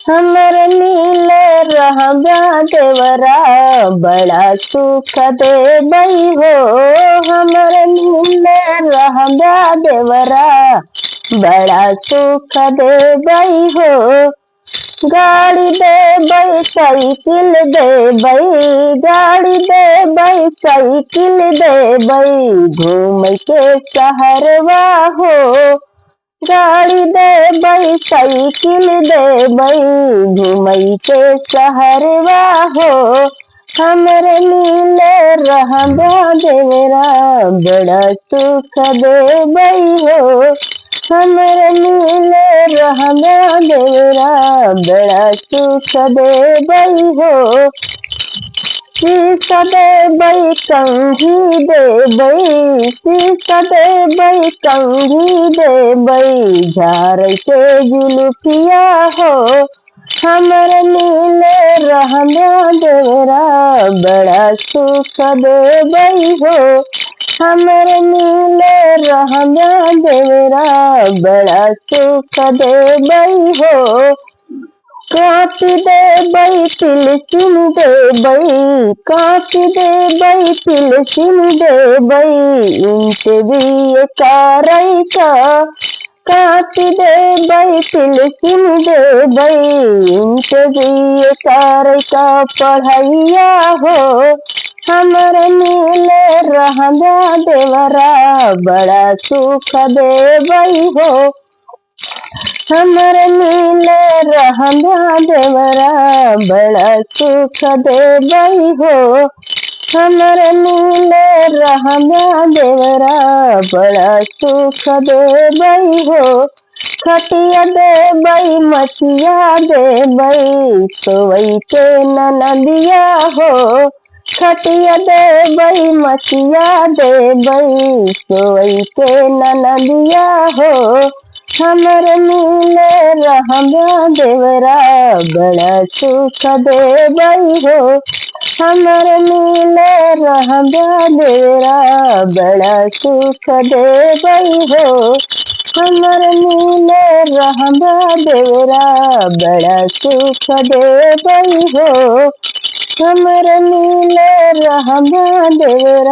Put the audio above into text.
हमर नीले रहबा देवरा बड़ा सुख देबै हो। हमर नीले रहबा देवरा बड़ा सुख देबै हो। गाड़ी देबै साइकिल देबै, गाड़ी देबै साइकिल देबै, घूमै के शहरवा हो। गाड़ी देबै साइकिल देबै, घूमै के शहरवा हो। हमरे नीले रहबा देवरा बड़ा सुख देबै हो। हमरे नीले रहबा देवरा बड़ा सुख देबै हो। शीशा देबै कंघी देबै, शीशा देबै कंघी देबै, झाड़ के जुलुफिया हो। हमर नीले रहबा देवरा बड़ा सुख देबै हो। हमर नीले रहबा देवरा बड़ा सुख देबै हो। कापी देबै पेंसिल देबै, कापी देबै पेंसिल देबै, इंटरव्यू करै का। कापी देबै पेंसिल देबै, इंटरव्यू करै का पढ़ैया हो। हमर नीले रहबा देवरा बड़ा सुख देबै हो। हमर नीले रहबा देवरा बड़ा सुख देबै हो। हमर नीले रहबा देवरा बड़ा सुख देबै हो। खटिया देबै मचिया देबै, सोवै के ननदिया हो। खटिया देबै मचिया देबै, सोवै के ननदिया हो। हमर नीले रहबा देवरा बड़ा सुख देबै हो। हमर नीले रहबा देवरा बड़ा सुख देबै हो। हमर नीले रहबा देवरा बड़ा सुख देबै हो। हमर नीले रहबा देवरा।